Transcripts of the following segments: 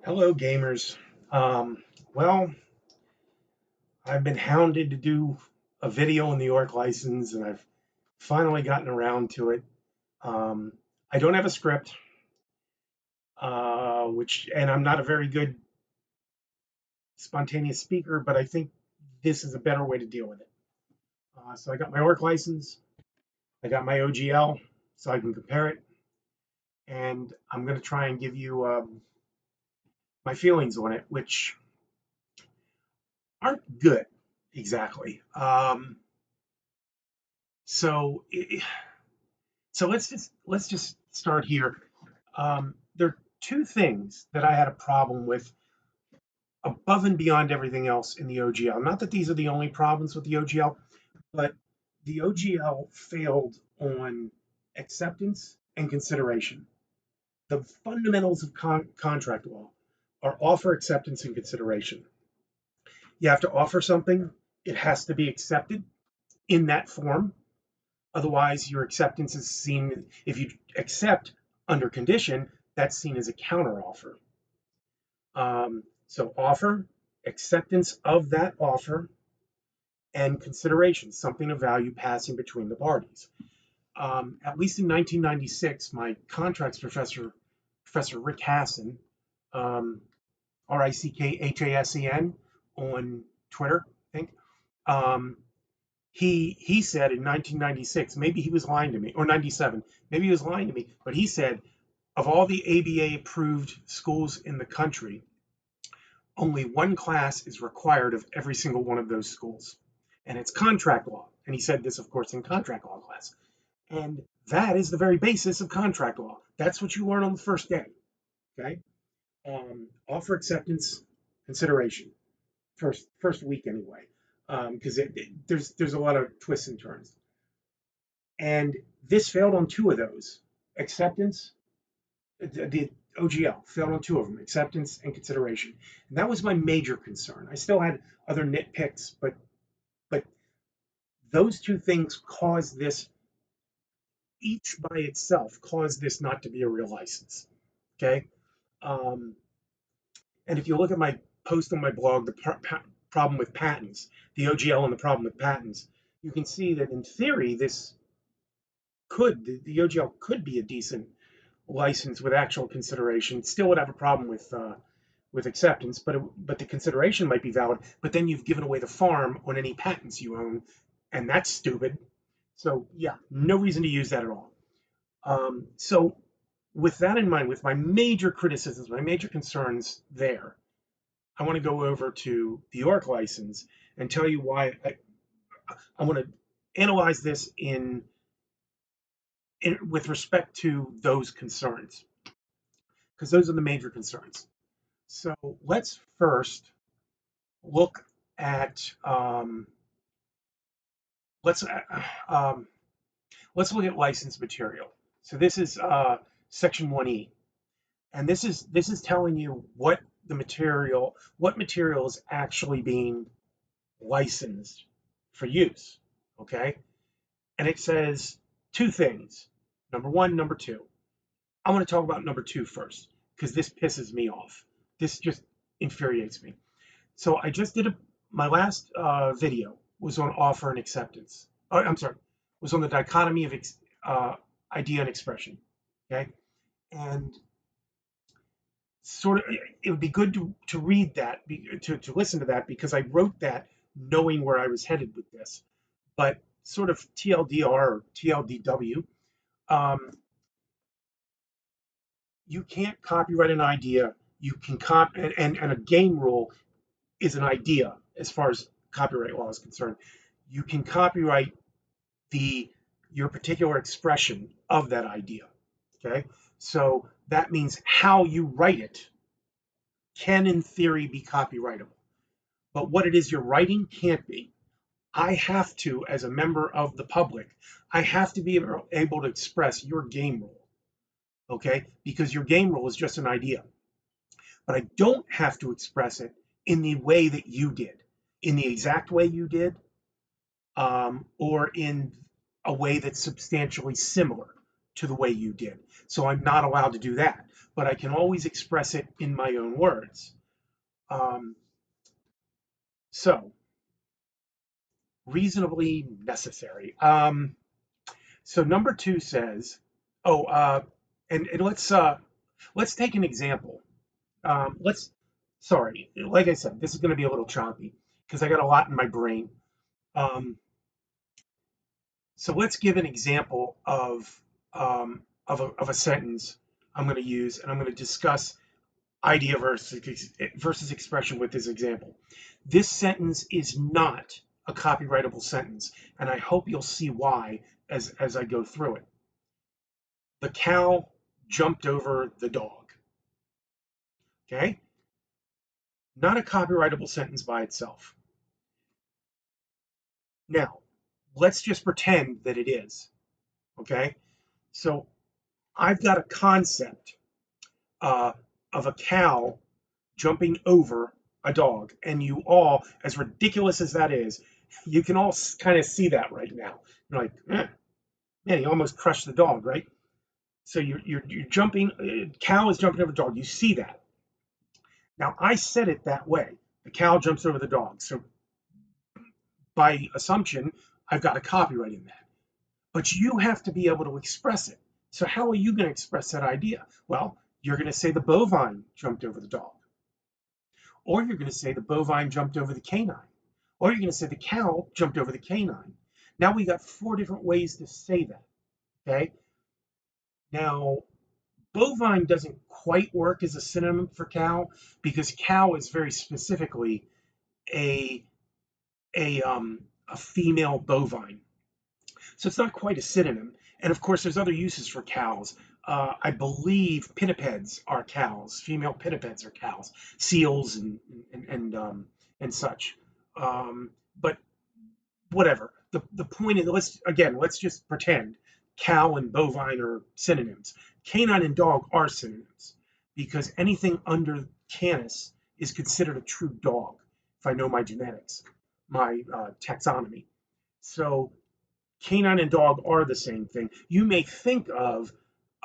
Hello, gamers. Well, I've been hounded to do a video on the ORC license, and I've finally gotten around to it. Um, I don't have a script, and I'm not a very good spontaneous speaker, but I think this is a better way to deal with it. So I got my ORC license, I got my OGL, so I can compare it, and I'm going to try and give you my feelings on it, which aren't good exactly. So So let's just start here. There are two things that I had a problem with above and beyond everything else in the OGL. Not that these are the only problems with the OGL, but the OGL failed on acceptance and consideration. The fundamentals of contract law are offer, acceptance, and consideration. You have to offer something, it has to be accepted in that form. Otherwise, your acceptance is seen, if you accept under condition, that's seen as a counteroffer. So offer, acceptance of that offer, and consideration, something of value passing between the parties. At least in 1996, my contracts professor, Professor Rick Hassan, Rickhasen on Twitter, I think, he said in 1996, maybe he was lying to me, or 97, maybe he was lying to me, but he said of all the ABA approved schools in the country, only one class is required of every single one of those schools, and it's contract law. And he said this, of course, in contract law class. And that is the very basis of contract law. That's what you learn on the first day. Okay. Offer, acceptance, consideration. First week anyway, because there's a lot of twists and turns. And this failed on two of those: acceptance, the OGL failed on two of them: acceptance and consideration. And that was my major concern. I still had other nitpicks, but those two things caused this, each by itself caused this not to be a real license. Okay. Um, and if you look at my post on my blog, the problem with patents, the OGL and the problem with patents, you can see that in theory, the OGL could be a decent license with actual consideration. Still would have a problem with acceptance, but the consideration might be valid. But then you've given away the farm on any patents you own, and that's stupid. So yeah, no reason to use that at all. So with that in mind, with my major criticisms, my major concerns there, I want to go over to the ORC license and tell you why I want to analyze this with respect to those concerns, because those are the major concerns. So let's first look at let's um, let's look at license material. So this is section 1E, and this is telling you what material is actually being licensed for use. Okay, and it says two things: number one, number two. I want to talk about number two first, because this pisses me off. This just infuriates me. So I just did my last video was on offer and acceptance. I'm sorry, was on the dichotomy of idea and expression. Okay, and sort of it would be good to read that, to listen to that, because I wrote that knowing where I was headed with this. But sort of TLDR or TLDW, um, you can't copyright an idea. You can and a game rule is an idea as far as copyright law is concerned. You can copyright the your particular expression of that idea. Okay, so that means how you write it can, in theory, be copyrightable, but what it is you're writing can't be. I have to, as a member of the public, I have to be able to express your game rule. Okay, because your game rule is just an idea, but I don't have to express it in the way that you did, in the exact way you did, or in a way that's substantially similar to the way you did. So I'm not allowed to do that. but I can always express it in my own words. Um, so, reasonably necessary. So number two says, oh, and let's take an example. Let's, sorry, like I said, this is going to be a little choppy because I got a lot in my brain. So let's give an example of a sentence I'm going to use, and I'm going to discuss idea versus expression with this example. This sentence is not a copyrightable sentence, and I hope you'll see why as I go through it. The cow jumped over the dog. Okay? Not a copyrightable sentence by itself. Now, let's just pretend that it is. Okay? So I've got a concept uh, of a cow jumping over a dog, and you all, as ridiculous as that is, you can all kind of see that right now. You're like, man, he almost crushed the dog, right? So you're jumping, cow is jumping over the dog. You see that. Now I said it that way. The cow jumps over the dog. So by assumption, I've got a copyright in that. But you have to be able to express it. So how are you going to express that idea? Well, you're going to say the bovine jumped over the dog. Or you're going to say the bovine jumped over the canine. Or you're going to say the cow jumped over the canine. Now we got 4 different ways to say that. Okay. Now, bovine doesn't quite work as a synonym for cow because cow is very specifically a a female bovine. So it's not quite a synonym. And of course, there's other uses for cows. I believe pinnipeds are cows. Female pinnipeds are cows. Seals and such. But whatever. The point is, let's just pretend cow and bovine are synonyms. Canine and dog are synonyms because anything under canis is considered a true dog. If I know my genetics, my taxonomy. So canine and dog are the same thing. You may think of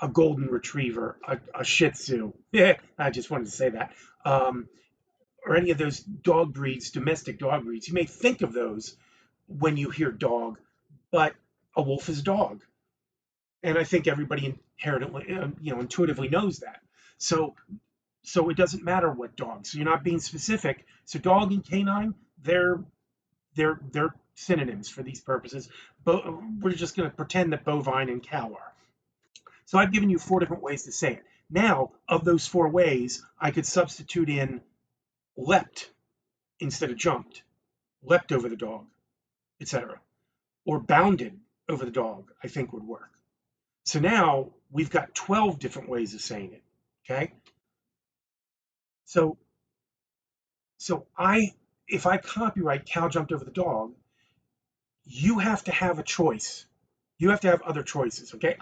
a golden retriever, a Shih Tzu. Yeah, I just wanted to say that. Or any of those dog breeds, domestic dog breeds. You may think of those when you hear dog, but a wolf is a dog. And I think everybody inherently, intuitively knows that. So, so it doesn't matter what dog. So you're not being specific. So dog and canine, they're synonyms for these purposes. But we're just going to pretend that bovine and cow are. So I've given you 4 different ways to say it. Now, of those 4 ways, I could substitute in leapt instead of jumped, leapt over the dog, etc. Or bounded over the dog, I think would work. So now we've got 12 different ways of saying it. Okay. So if I copyright cow jumped over the dog, you have to have a choice. You have to have other choices. Okay.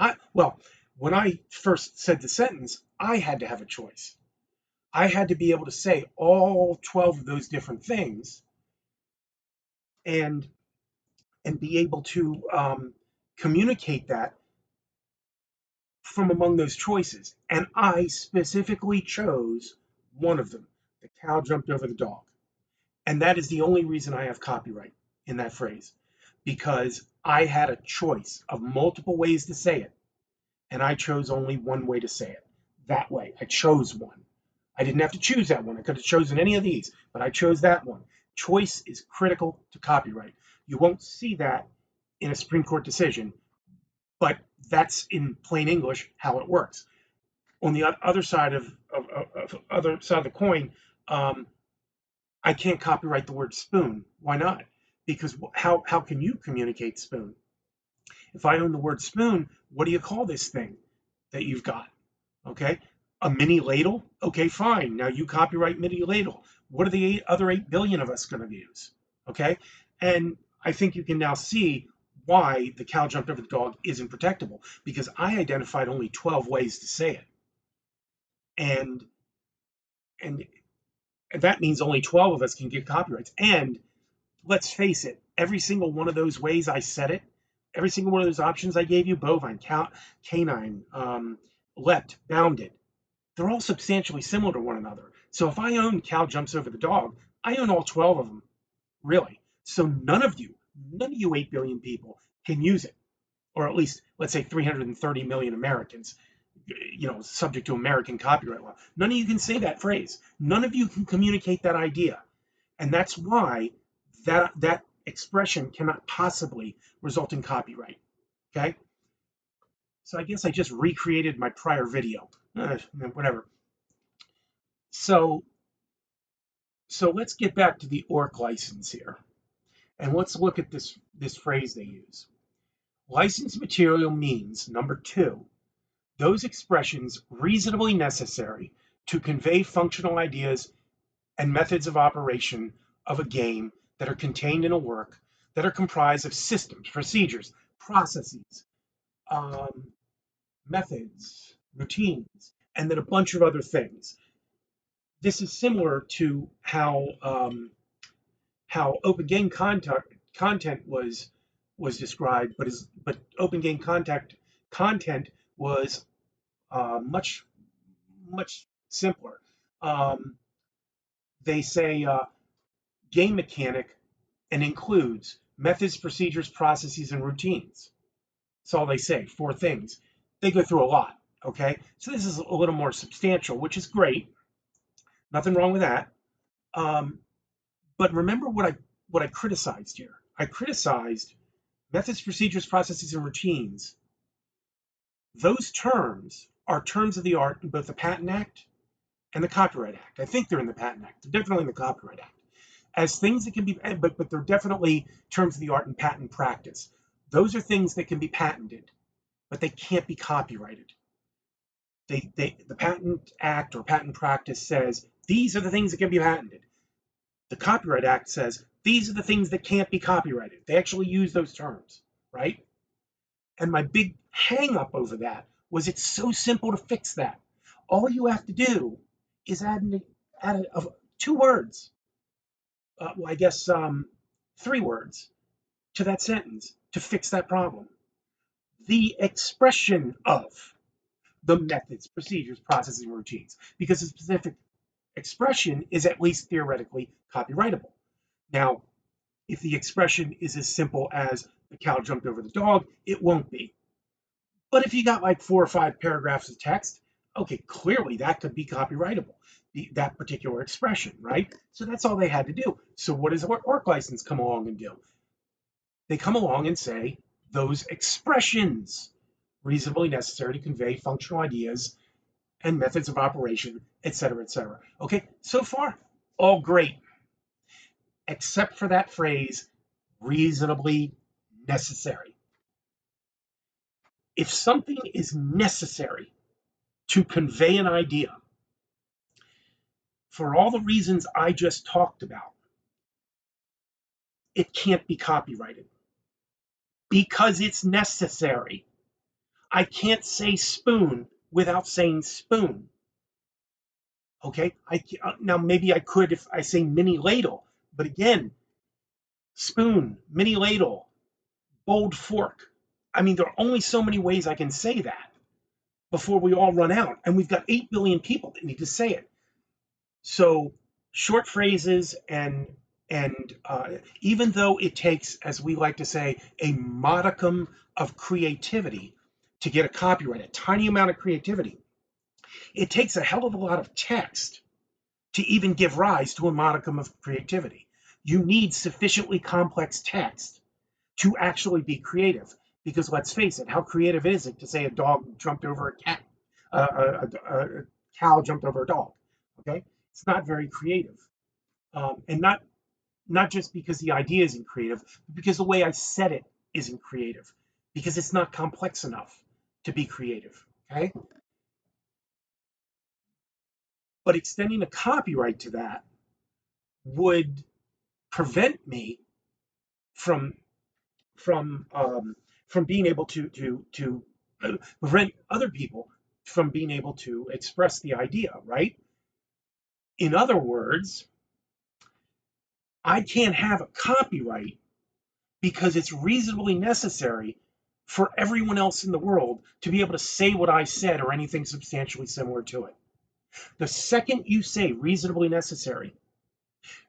When I first said the sentence, I had to have a choice. I had to be able to say all 12 of those different things and be able to communicate that from among those choices. And I specifically chose one of them. The cow jumped over the dog. And that is the only reason I have copyright in that phrase, because I had a choice of multiple ways to say it. And I chose only one way to say it. That way. I chose one. I didn't have to choose that one. I could have chosen any of these, but I chose that one. Choice is critical to copyright. You won't see that in a Supreme Court decision, but that's in plain English how it works. On the other side of the coin, I can't copyright the word spoon. Why not? Because how can you communicate spoon? If I own the word spoon, what do you call this thing that you've got? Okay, a mini ladle. Okay, fine. Now you copyright mini ladle. What are the other 8 billion of us going to use? Okay, and I think you can now see why the cow jumped over the dog isn't protectable, because I identified only 12 ways to say it, and and that means only 12 of us can get copyrights. And let's face it, every single one of those ways I said it, every single one of those options I gave you, bovine, canine, leapt, bounded, they're all substantially similar to one another. So if I own Cow Jumps Over the Dog, I own all 12 of them, really. So none of you 8 billion people can use it, or at least let's say 330 million Americans, subject to American copyright law. None of you can say that phrase. None of you can communicate that idea. And that's why that expression cannot possibly result in copyright. Okay? So I guess I just recreated my prior video. Whatever. So let's get back to the ORC license here. And let's look at this phrase they use. Licensed material means, number 2, those expressions reasonably necessary to convey functional ideas and methods of operation of a game that are contained in a work that are comprised of systems, procedures, processes, methods, routines, and then a bunch of other things. This is similar to how open game content was described, but open game content was much simpler. They say game mechanic and includes methods, procedures, processes, and routines. That's all they say. 4 things. They go through a lot. Okay, so this is a little more substantial, which is great. Nothing wrong with that. But remember what I criticized here. I criticized methods, procedures, processes, and routines. Those terms are terms of the art in both the Patent Act and the Copyright Act. I think they're in the Patent Act. They're definitely in the Copyright Act. As things that can be, but they're definitely terms of the art in patent practice. Those are things that can be patented, but they can't be copyrighted. The Patent Act or patent practice says these are the things that can be patented. The Copyright Act says these are the things that can't be copyrighted. They actually use those terms, right? And my big hang up over that was it's so simple to fix that. All you have to do is add 2 words, well, I guess 3 words to that sentence to fix that problem. The expression of the methods, procedures, processes, and routines, because a specific expression is at least theoretically copyrightable. Now, if the expression is as simple as the cow jumped over the dog, it won't be. But if you got like 4 or 5 paragraphs of text, okay, clearly that could be copyrightable, that particular expression, right? So that's all they had to do. So what does ORC license come along and do? They come along and say those expressions reasonably necessary to convey functional ideas and methods of operation, etc., etc. Okay, so far, all great, except for that phrase, reasonably necessary. If something is necessary to convey an idea, for all the reasons I just talked about, it can't be copyrighted because it's necessary. I can't say spoon without saying spoon. Okay, now maybe I could if I say mini ladle, but again, spoon, mini ladle, bold fork. I mean, there are only so many ways I can say that before we all run out, and we've got 8 billion people that need to say it. So short phrases and even though it takes, as we like to say, a modicum of creativity to get a copyright, a tiny amount of creativity, it takes a hell of a lot of text to even give rise to a modicum of creativity. You need sufficiently complex text to actually be creative. Because let's face it, how creative is it to say a dog jumped over a cat, a cow jumped over a dog? Okay, it's not very creative, and not just because the idea isn't creative, but because the way I said it isn't creative, because it's not complex enough to be creative. Okay, but extending a copyright to that would prevent me from being able to prevent other people from being able to express the idea, right? In other words, I can't have a copyright because it's reasonably necessary for everyone else in the world to be able to say what I said or anything substantially similar to it. The second you say reasonably necessary,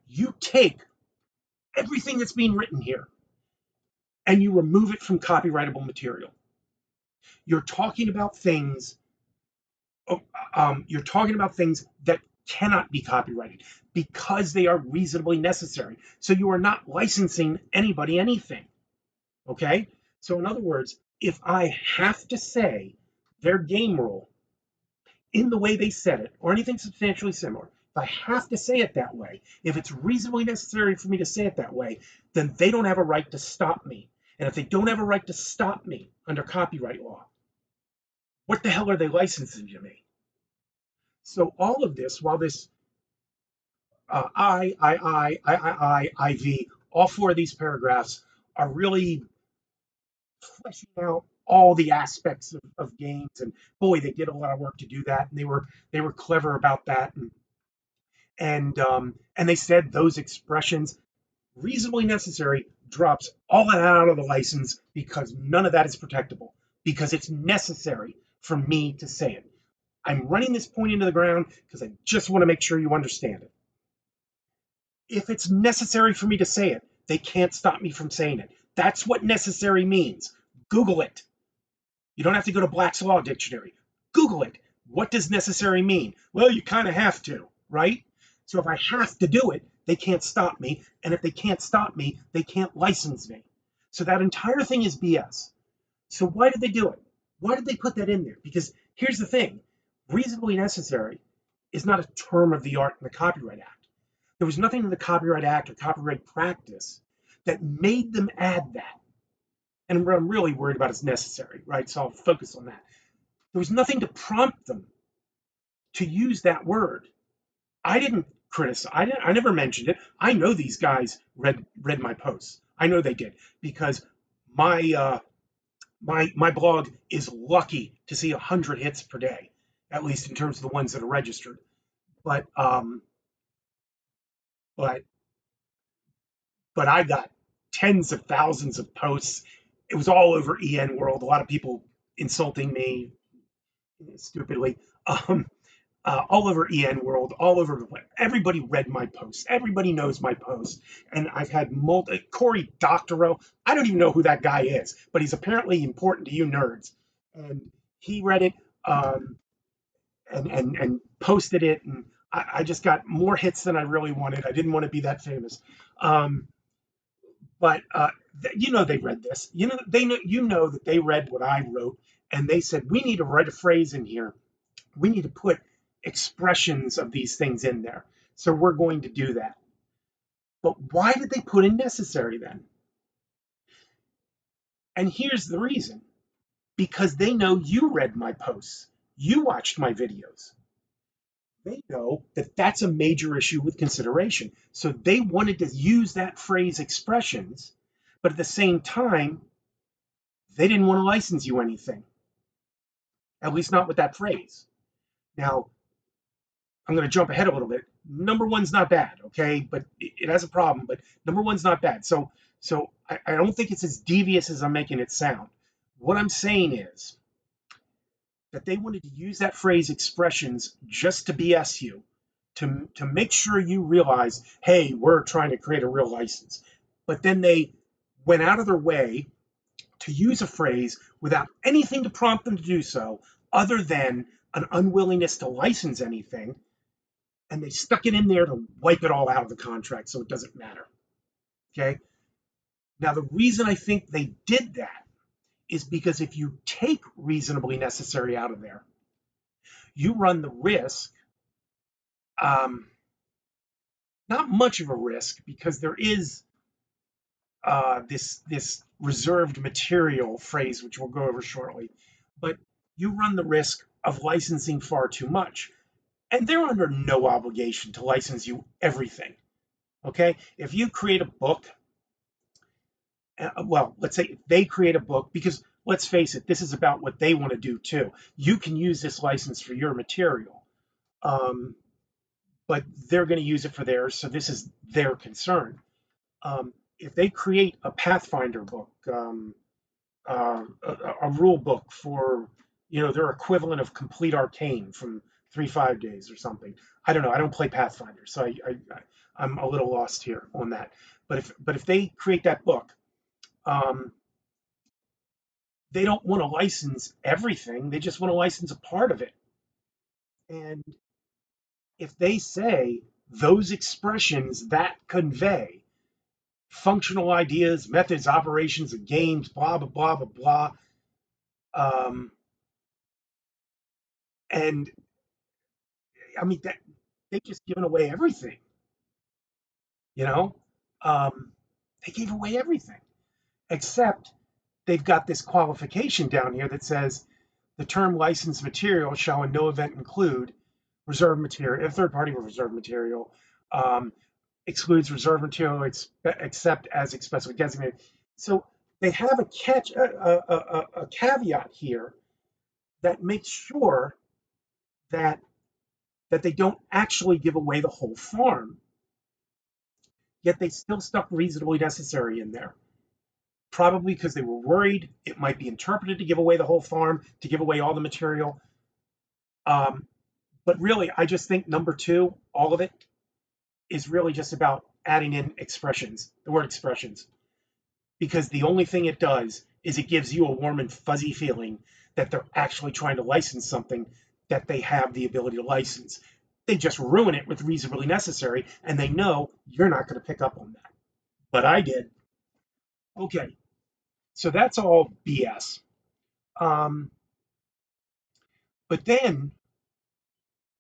you take everything that's being written here and you remove it from copyrightable material. You're talking about things. You're talking about things that cannot be copyrighted because they are reasonably necessary. So you are not licensing anybody anything. Okay. So in other words, if I have to say their game rule in the way they said it, or anything substantially similar, if I have to say it that way, if it's reasonably necessary for me to say it that way, then they don't have a right to stop me. And if they don't have a right to stop me under copyright law, what the hell are they licensing to me? So all of this, while this IV, all four of these paragraphs are really fleshing out all the aspects of games, and boy, they did a lot of work to do that, and they were clever about that, and they said those expressions reasonably necessary drops all that out of the license because none of that is protectable because it's necessary for me to say it. I'm running this point into the ground because I just want to make sure you understand it. If it's necessary for me to say it, they can't stop me from saying it. That's what necessary means. Google it. You don't have to go to Black's Law Dictionary. Google it. What does necessary mean? Well, you kind of have to, right? So if I have to do it, they can't stop me. And if they can't stop me, they can't license me. So that entire thing is BS. So why did they do it? Why did they put that in there? Because here's the thing, reasonably necessary is not a term of the art in the Copyright Act. There was nothing in the Copyright Act or copyright practice that made them add that. And what I'm really worried about is necessary, right? So I'll focus on that. There was nothing to prompt them to use that word. I didn't criticize. I never mentioned it. I know these guys read my posts. I know they did because my my blog is lucky to see 100 hits per day, at least in terms of the ones that are registered. But but but I got tens of thousands of posts. It was all over EN World. A lot of people insulting me stupidly. Um, all over EN World, all over the web. Everybody read my posts. Everybody knows my posts. And I've had Cory Doctorow. I don't even know who that guy is, but he's apparently important to you nerds. And he read it and posted it. And I just got more hits than I really wanted. I didn't want to be that famous. Um, but you know they read this. You know they know you know that they read what I wrote, and they said we need to write a phrase in here. We need to put expressions of these things in there. So we're going to do that. But why did they put in necessary then? And here's the reason. Because they know you read my posts. You watched my videos. They know that that's a major issue with consideration. So they wanted to use that phrase expressions, but at the same time, they didn't want to license you anything, at least not with that phrase. Now, I'm going to jump ahead a little bit. Number one's not bad, okay, but it has a problem. But number one's not bad. So I don't think it's as devious as I'm making it sound. What I'm saying is that they wanted to use that phrase expressions just to BS you, to make sure you realize, hey, we're trying to create a real license. But then they went out of their way to use a phrase without anything to prompt them to do so, other than an unwillingness to license anything, and they stuck it in there to wipe it all out of the contract so it doesn't matter. Okay. Now, the reason I think they did that is because if you take reasonably necessary out of there, you run the risk, um, not much of a risk, because there is this reserved material phrase, which we'll go over shortly, but you run the risk of licensing far too much. And they're under no obligation to license you everything. Okay? If you create a book, well, let's say they create a book, because let's face it, this is about what they want to do too. You can use this license for your material, um, but they're going to use it for theirs, so this is their concern. If they create a Pathfinder book, a rule book for, their equivalent of Complete Arcane from 3 5 days or something. I don't know. I don't play Pathfinder, so I'm a little lost here on that. But if they create that book, um, they don't want to license everything. They just want to license a part of it. And if they say those expressions that convey functional ideas, methods, operations, and games, blah blah blah blah blah, um, and I mean that they've just given away everything. You know, um, they gave away everything except they've got this qualification down here that says the term licensed material shall in no event include reserved material, if third party reserved material, um, excludes reserved material except as expressly designated. So they have a caveat here that makes sure that they don't actually give away the whole farm, yet they still stuck reasonably necessary in there. Probably because they were worried it might be interpreted to give away the whole farm, to give away all the material. Um, but really, I just think number two, all of it, is really just about adding in expressions, the word expressions, because the only thing it does is it gives you a warm and fuzzy feeling that they're actually trying to license something that they have the ability to license. They just ruin it with reasonably necessary, and they know you're not going to pick up on that. But I did. Okay, so that's all BS. Um, but then,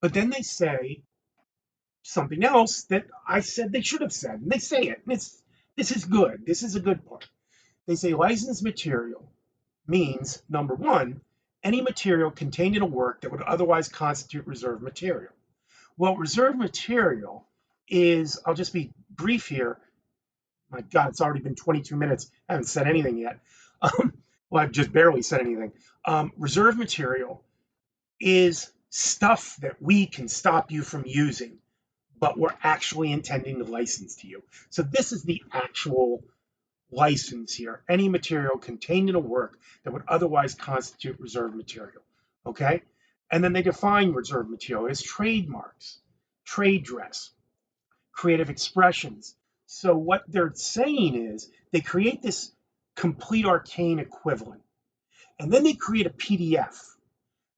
they say something else that I said they should have said, and they say it. And this is good. This is a good part. They say licensed material means, number one, any material contained in a work that would otherwise constitute reserved material. Well, reserved material is, I'll just be brief here. My God, it's already been 22 minutes. I haven't said anything yet. Well, I've just barely said anything. Reserved material is stuff that we can stop you from using, but we're actually intending to license to you. So this is the actual license here. Any material contained in a work that would otherwise constitute reserved material. Okay? And then they define reserved material as trademarks, trade dress, creative expressions. So what they're saying is they create this complete arcane equivalent. And then they create a PDF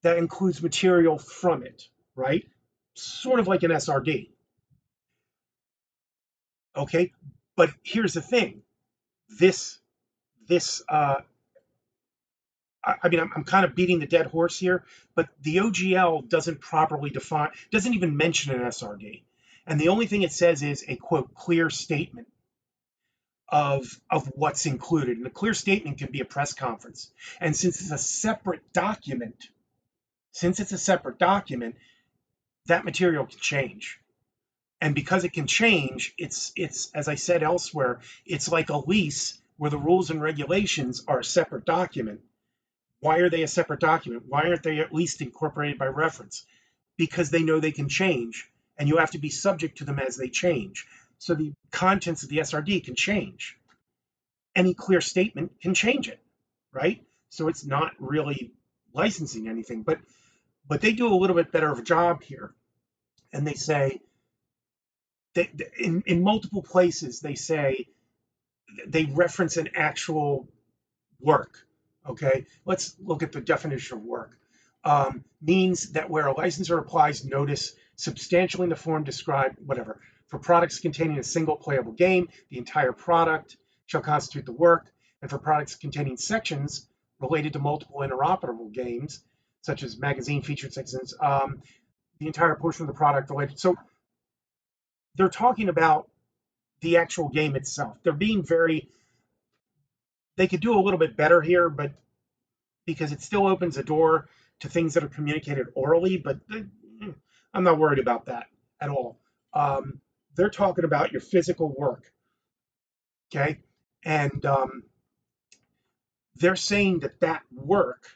that includes material from it, right? Sort of like an SRD. Okay? But here's the thing. This this I mean, I'm kind of beating the dead horse here, but the OGL doesn't properly define, doesn't even mention an SRD. And the only thing it says is a quote, clear statement of what's included. And a clear statement can be a press conference. And since it's a separate document, that material can change. And because it can change, it's as I said elsewhere, it's like a lease where the rules and regulations are a separate document. Why are they a separate document? Why aren't they at least incorporated by reference? Because they know they can change, and you have to be subject to them as they change. So the contents of the SRD can change. Any clear statement can change it, right? So it's not really licensing anything, but they do a little bit better of a job here. And they say that in multiple places they say they reference an actual work. Okay, let's look at the definition of work. Means that where a licensor applies notice substantially in the form described, whatever, for products containing a single playable game, the entire product shall constitute the work, and for products containing sections related to multiple interoperable games, such as magazine featured sections, the entire portion of the product related. So they're talking about the actual game itself. They're being very, they could do a little bit better here, but because it still opens a door to things that are communicated orally, but I'm not worried about that at all. They're talking about your physical work, okay? And they're saying that work,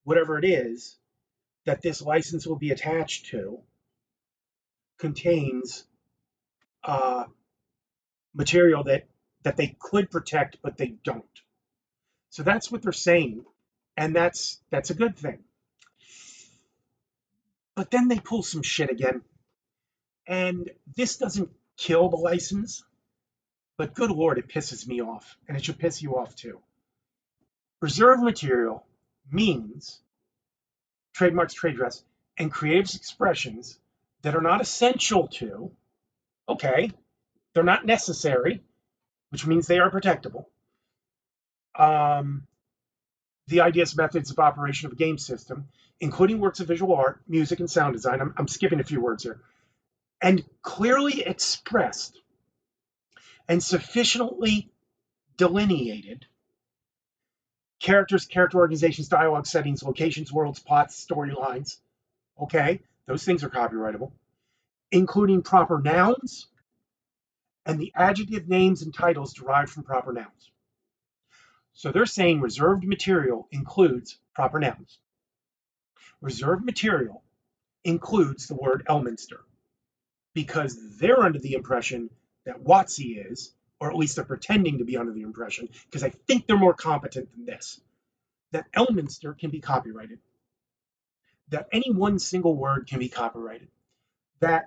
whatever it is, that this license will be attached to, contains material that they could protect, but they don't. So that's what they're saying, and that's a good thing. But then they pull some shit again. And this doesn't kill the license, but good Lord, it pisses me off. And it should piss you off too. Reserved material means trademarks, trade dress, and creative expressions that are not essential to, okay, they're not necessary, which means they are protectable. Um, the ideas, methods of operation of a game system, including works of visual art, music, and sound design. I'm skipping a few words here. And clearly expressed and sufficiently delineated characters, character organizations, dialogue settings, locations, worlds, plots, storylines. Okay, those things are copyrightable, including proper nouns and the adjective names and titles derived from proper nouns. So they're saying reserved material includes proper nouns. Reserved material includes the word Elminster because they're under the impression that WotC is, or at least they're pretending to be under the impression, because I think they're more competent than this, that Elminster can be copyrighted, that any one single word can be copyrighted, that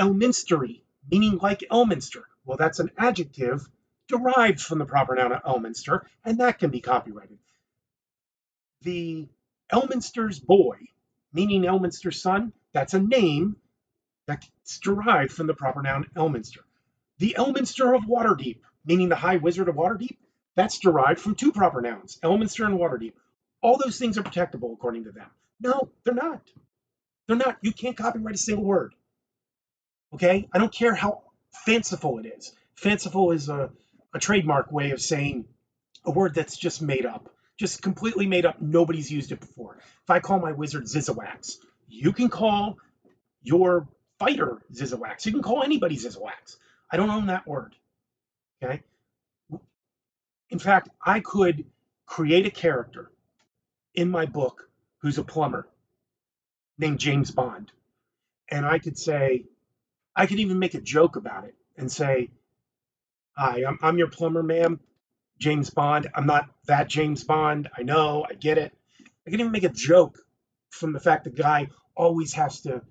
Elminstery, meaning like Elminster, well, that's an adjective derived from the proper noun Elminster, and that can be copyrighted. The Elminster's boy, meaning Elminster's son, that's a name that's derived from the proper noun Elminster. The Elminster of Waterdeep, meaning the High Wizard of Waterdeep, that's derived from two proper nouns, Elminster and Waterdeep. All those things are protectable according to them. No, they're not. They're not. You can't copyright a single word. Okay? I don't care how fanciful it is. Fanciful is a trademark way of saying a word that's just made up, just completely made up. Nobody's used it before. If I call my wizard Zizawax, you can call your fighter Zizawax. You can call anybody Zizawax. I don't own that word. Okay? In fact, I could create a character in my book who's a plumber named James Bond. And I could say, I could even make a joke about it and say, hi, I'm your plumber, ma'am, James Bond. I'm not that James Bond. I know, I get it. I can even make a joke from the fact the guy always has to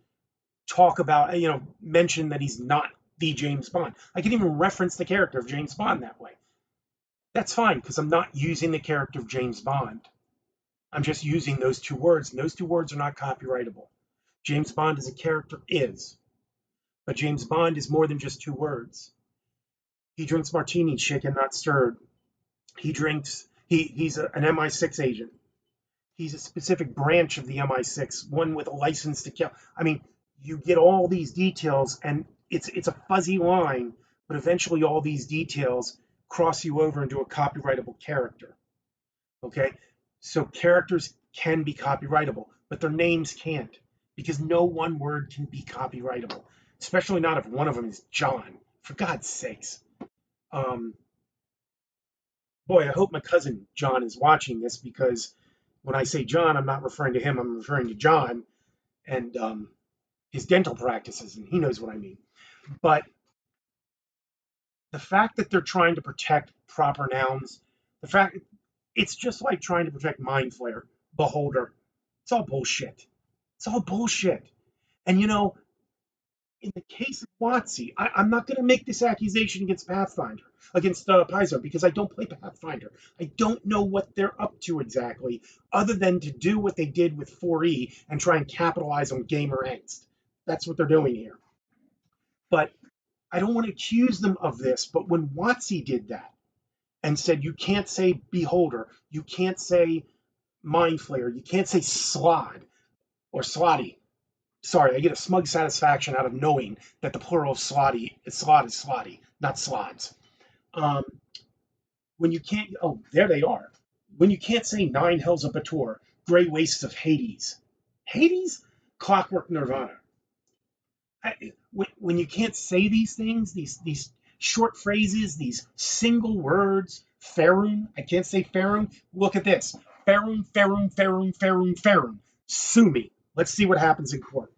talk about, mention that he's not the James Bond. I can even reference the character of James Bond that way. That's fine because I'm not using the character of James Bond. I'm just using those two words, and those two words are not copyrightable. James Bond as a character is, but James Bond is more than just two words. He drinks martinis, shaken, not stirred. He's an MI6 agent. He's a specific branch of the MI6, one with a license to kill. I mean, you get all these details, and it's a fuzzy line, but eventually all these details cross you over into a copyrightable character. Okay? So characters can be copyrightable, but their names can't, because no one word can be copyrightable, especially not if one of them is John. For God's sakes. Boy, I hope my cousin John is watching this, because when I say John, I'm not referring to him, I'm referring to John and his dental practices, and he knows what I mean. But the fact that they're trying to protect proper nouns, it's just like trying to protect Mind Flayer, Beholder. It's all bullshit. It's all bullshit. And in the case of WotC, I'm not going to make this accusation against Pathfinder, against Paizo, because I don't play Pathfinder. I don't know what they're up to exactly, other than to do what they did with 4E and try and capitalize on gamer angst. That's what they're doing here. But I don't want to accuse them of this, but when WotC did that and said you can't say Beholder, you can't say Mind Flayer, you can't say Slod or Slotty. Sorry, I get a smug satisfaction out of knowing that the plural of slod is slotty, not slods. When you can't, oh, there they are. When you can't say nine hells of Bator, gray wastes of Hades. Hades? Clockwork Nirvana. When you can't say these things, these short phrases, these single words, Faerun, I can't say Faerun. Look at this. Faerun, Faerun, Faerun, Faerun, Faerun. Sue me. Let's see what happens in court.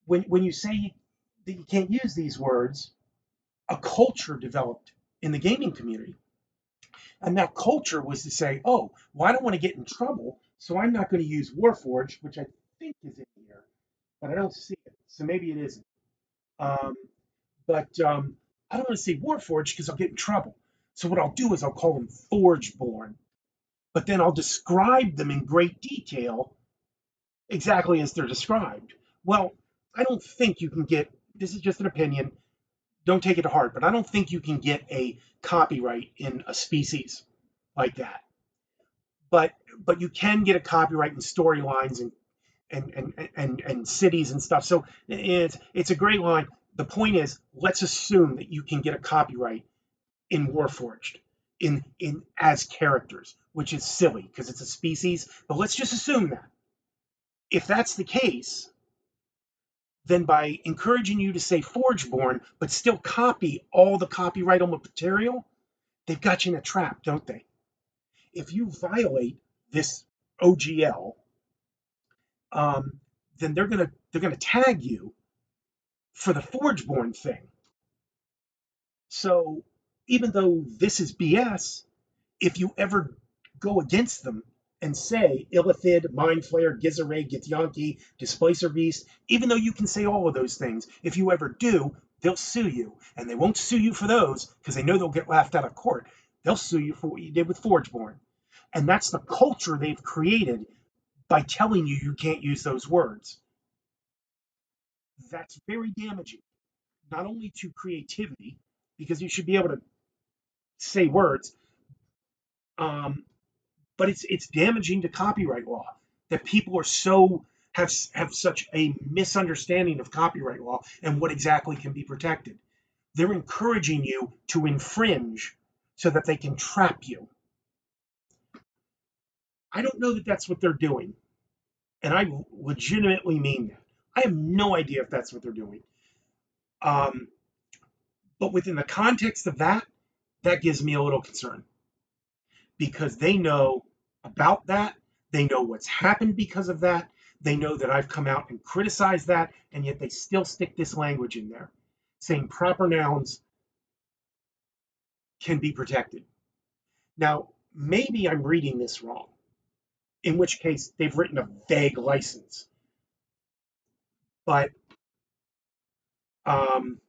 When you say that you can't use these words, a culture developed in the gaming community. And that culture was to say, oh, well, I don't want to get in trouble, so I'm not going to use Warforged, which I think is in here, but I don't see it. So maybe it isn't. Um, but I don't want to say Warforged because I'll get in trouble. So what I'll do is I'll call them Forgeborn, but then I'll describe them in great detail exactly as they're described. Well, I don't think you can get, this is just an opinion, don't take it to heart, but I don't think you can get a copyright in a species like that. But but you can get a copyright in storylines and cities and stuff. So it's a great line. The point is, let's assume that you can get a copyright in Warforged in as characters, which is silly because it's a species. But let's just assume that. If that's the case, then by encouraging you to say Forgeborn, but still copy all the copyrightable material, they've got you in a trap, don't they? If you violate this OGL, then they're gonna tag you for the Forgeborn thing. So even though this is BS, if you ever go against them and say Illithid, Mind Flayer, Gizare, Githyanki, Displacer Beast, even though you can say all of those things, if you ever do, they'll sue you. And they won't sue you for those because they know they'll get laughed out of court. They'll sue you for what you did with Forgeborn. And that's the culture they've created by telling you you can't use those words. That's very damaging, not only to creativity, because you should be able to say words, um, but it's damaging to copyright law that people are so have such a misunderstanding of copyright law and what exactly can be protected. They're encouraging you to infringe so that they can trap you. I don't know that that's what they're doing, and I legitimately mean that. I have no idea if that's what they're doing. Um, but within the context of that, that gives me a little concern because they know about that. They know what's happened because of that. They know that I've come out and criticized that, and yet they still stick this language in there saying proper nouns can be protected. Now, maybe I'm reading this wrong, in which case they've written a vague license. But um,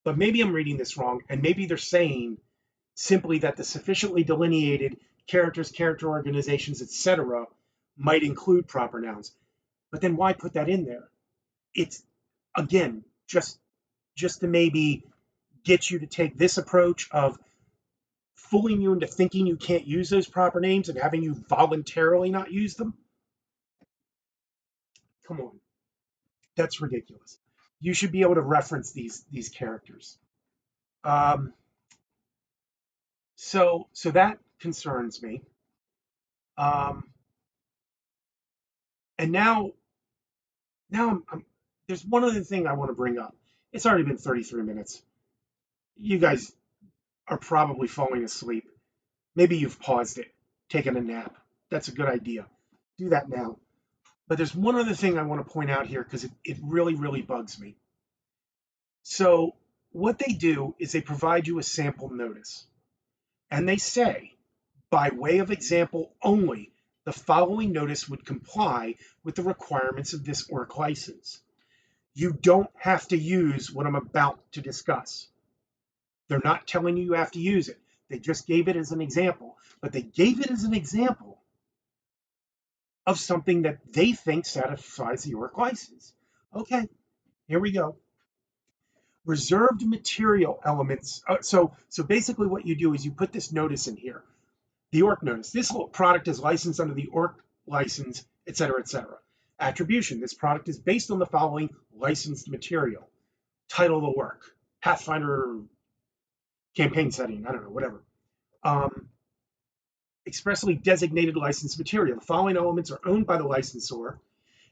but maybe I'm reading this wrong, and maybe they're saying simply that the sufficiently delineated characters, character organizations, etc., might include proper nouns. But then why put that in there? It's again just to maybe get you to take this approach of fooling you into thinking you can't use those proper names and having you voluntarily not use them. Come on, that's ridiculous. You should be able to reference these characters. Um, so that concerns me. Um, and now there's one other thing I want to bring up. It's already been 33 minutes. You guys are probably falling asleep. Maybe you've paused it, taken a nap. That's a good idea. Do that now. But there's one other thing I want to point out here because it really, really bugs me. So, what they do is they provide you a sample notice. And they say, by way of example only, the following notice would comply with the requirements of this ORC license. You don't have to use what I'm about to discuss. They're not telling you have to use it. They just gave it as an example. But they gave it as an example of something that they think satisfies the ORC license. Okay, here we go. Reserved material elements. So basically, what you do is you put this notice in here, the ORC notice. This product is licensed under the ORC license, etc., etc. Attribution. This product is based on the following licensed material. Title of the work. Pathfinder campaign setting. I don't know, whatever. Um, Expressly designated licensed material. The following elements are owned by the licensor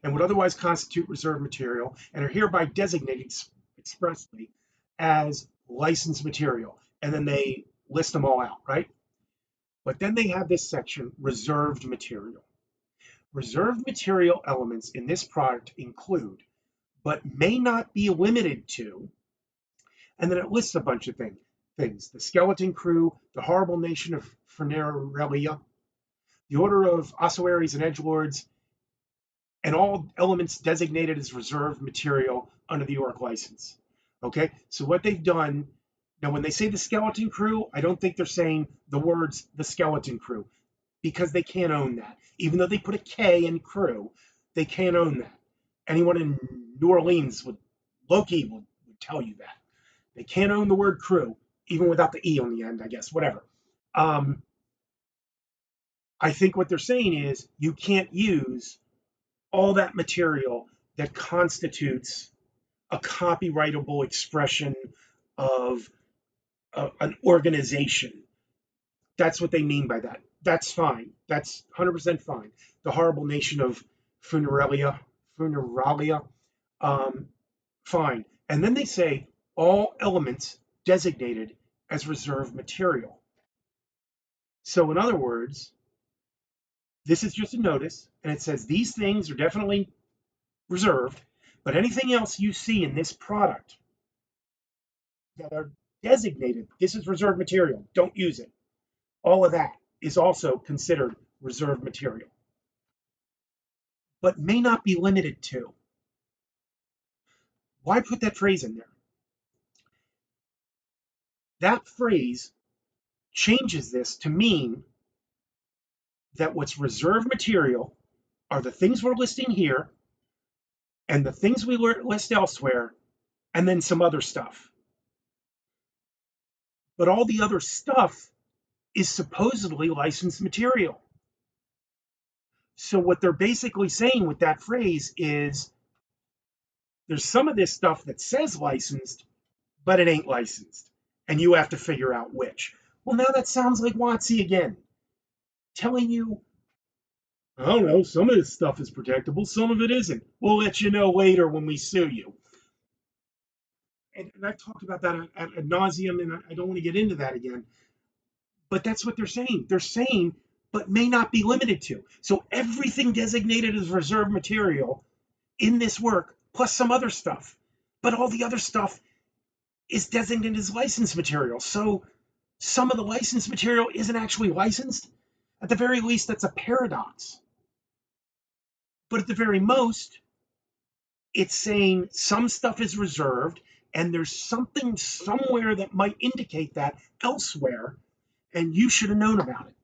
and would otherwise constitute reserved material and are hereby designated expressly as licensed material. And then they list them all out, right? But then they have this section, reserved material. Reserved material elements in this product include, but may not be limited to, and then it lists a bunch of things. The Skeleton Crew, the Horrible Nation of Fernarelia, the Order of Ossuaries and Edgelords, and all elements designated as reserved material under the ORC license. Okay, so what they've done now, when they say the skeleton crew, I don't think they're saying the words the skeleton crew, because they can't own that. Even though they put a K in crew, they can't own that. Anyone in New Orleans would tell you that. They can't own the word crew, even without the E on the end, I guess, whatever. Um, I think what they're saying is you can't use all that material that constitutes a copyrightable expression of an organization. That's what they mean by that. That's fine. That's 100% fine. The horrible nation of funeralia, um, fine. And then they say all elements designated as reserved material. So, in other words, this is just a notice, and it says these things are definitely reserved, but anything else you see in this product that are designated, this is reserved material, don't use it. All of that is also considered reserved material, but may not be limited to. Why put that phrase in there? That phrase changes this to mean that what's reserved material are the things we're listing here and the things we list elsewhere, and then some other stuff. But all the other stuff is supposedly licensed material. So what they're basically saying with that phrase is there's some of this stuff that says licensed, but it ain't licensed. And you have to figure out which. Well, now that sounds like WotC again, telling you, I don't know, some of this stuff is protectable, some of it isn't. We'll let you know later when we sue you. And I've talked about that ad nauseum, and I don't want to get into that again. But that's what they're saying. They're saying, but may not be limited to. So everything designated as reserved material in this work, plus some other stuff. But all the other stuff is designated as licensed material. So some of the licensed material isn't actually licensed. At the very least, that's a paradox. But at the very most, it's saying some stuff is reserved, and there's something somewhere that might indicate that elsewhere, and you should have known about it.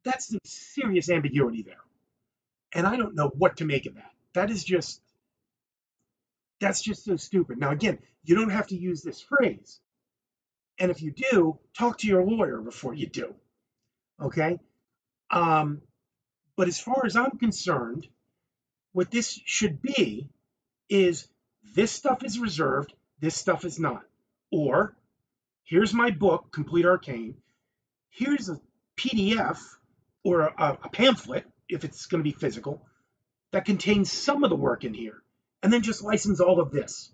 That's some serious ambiguity there. And I don't know what to make of that. That's just so stupid. Now, again, you don't have to use this phrase. And if you do, talk to your lawyer before you do. Okay? But as far as I'm concerned, what this should be is this stuff is reserved, this stuff is not. Or here's my book, Complete Arcane. Here's a PDF or a pamphlet, if it's going to be physical, that contains some of the work in here. And then just license all of this.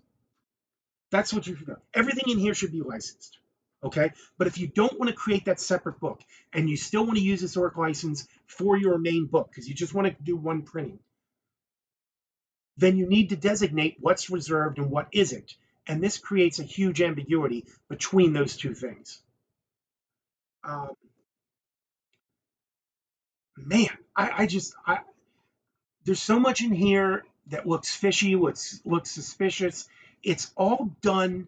That's what you should do. Everything in here should be licensed. Okay? But if you don't want to create that separate book and you still want to use this ORC license for your main book because you just want to do one printing, then you need to designate what's reserved and what isn't. And this creates a huge ambiguity between those two things. Man, there's so much in here that looks fishy, looks suspicious. It's all done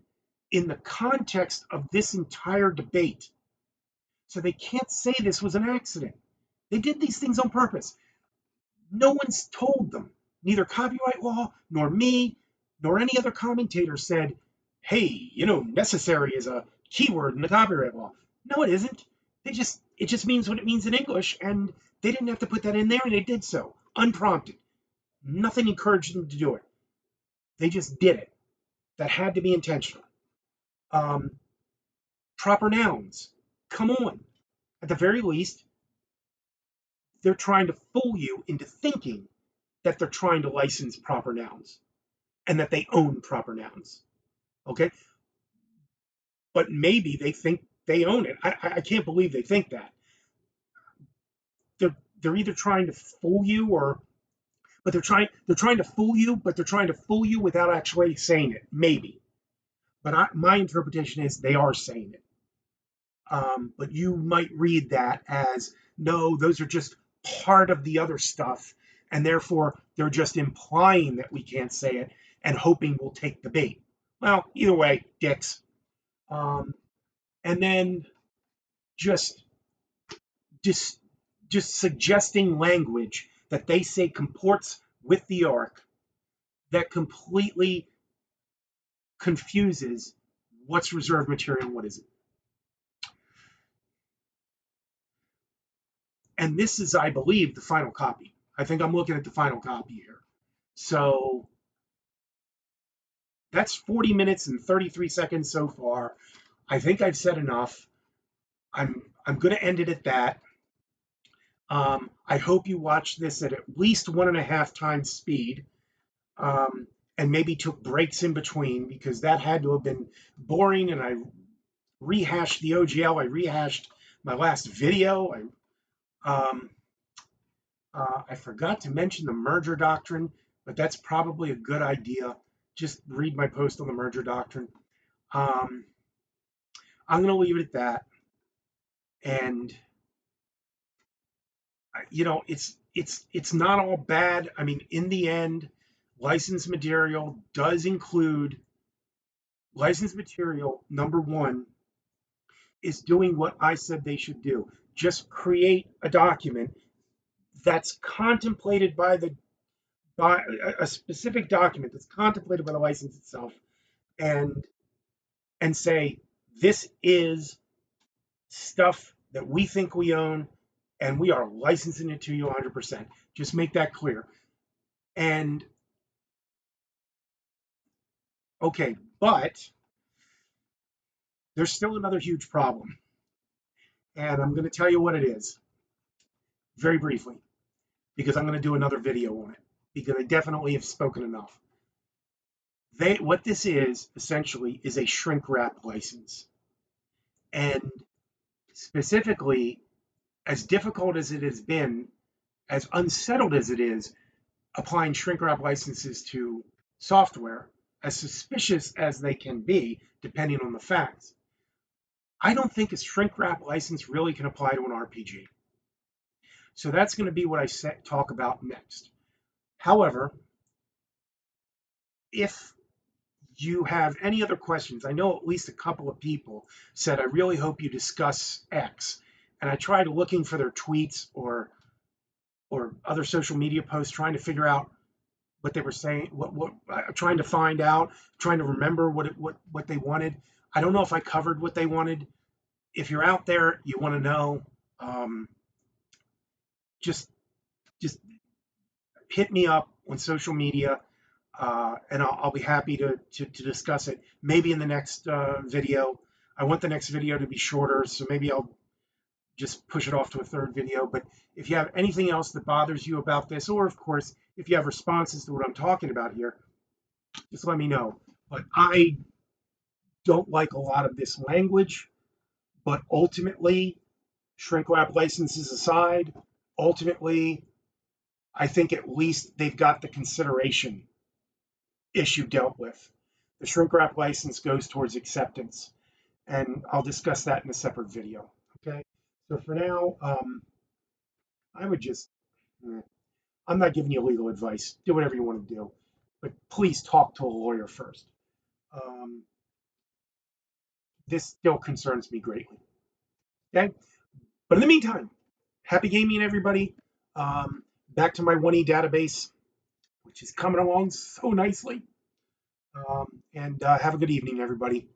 in the context of this entire debate. So they can't say this was an accident. They did these things on purpose. No one's told them. Neither copyright law, nor me, nor any other commentator said, hey, necessary is a keyword in the copyright law. No, it isn't. It just means what it means in English, and they didn't have to put that in there, and they did so, unprompted. Nothing encouraged them to do it. They just did it. That had to be intentional. Proper nouns. Come on. At the very least, they're trying to fool you into thinking that they're trying to license proper nouns and that they own proper nouns. Okay? But maybe they think they own it. I can't believe they think that. They're either trying to fool you but they're trying to fool you, but they're trying to fool you without actually saying it. Maybe. But my interpretation is they are saying it. But you might read that as, no, those are just part of the other stuff and therefore they're just implying that we can't say it and hoping we'll take the bait. Well, either way, dicks. Um, and then just just just suggesting language that they say comports with the ARC that completely confuses what's reserved material and what isn't. And this is, I believe, the final copy. I think I'm looking at the final copy here. So that's 40 minutes and 33 seconds so far. I think I've said enough. I'm going to end it at that. I hope you watch this at least 1.5 times speed, and maybe took breaks in between, because that had to have been boring. And I rehashed the OGL. I rehashed my last video. I forgot to mention the merger doctrine, but that's probably a good idea. Just read my post on the merger doctrine. I'm going to leave it at that. And it's not all bad. I mean, in the end, licensed material does include licensed material. Number one is doing what I said they should do. Just create a document that's contemplated by a specific document that's contemplated by the license itself, and say this is stuff that we think we own, and we are licensing it to you 100%. Just make that clear. And okay, but there's still another huge problem, and I'm going to tell you what it is very briefly, because I'm going to do another video on it, because I definitely have spoken enough. What this is essentially is a shrink wrap license, and specifically, as difficult as it has been, as unsettled as it is, applying shrink wrap licenses to software, as suspicious as they can be, depending on the facts, I don't think a shrink wrap license really can apply to an RPG. So that's going to be what I talk about next. However, if you have any other questions, I know at least a couple of people said, I really hope you discuss X. And I tried looking for their tweets or other social media posts, trying to figure out what they were saying, trying to find out, trying to remember what they wanted. I don't know if I covered what they wanted. If you're out there, you want to know, just hit me up on social media, and I'll be happy to discuss it. Maybe in the next video. I want the next video to be shorter, so maybe I'll just push it off to a third video. But if you have anything else that bothers you about this, or of course, if you have responses to what I'm talking about here, just let me know. But I don't like a lot of this language, but ultimately, shrink wrap licenses aside, ultimately, I think at least they've got the consideration issue dealt with. The shrink wrap license goes towards acceptance, and I'll discuss that in a separate video. Okay, so for now, I would just, I'm not giving you legal advice. Do whatever you want to do, but please talk to a lawyer first. This still concerns me greatly. Okay, but in the meantime, happy gaming, everybody. Back to my 1E database, which is coming along so nicely. And have a good evening, everybody.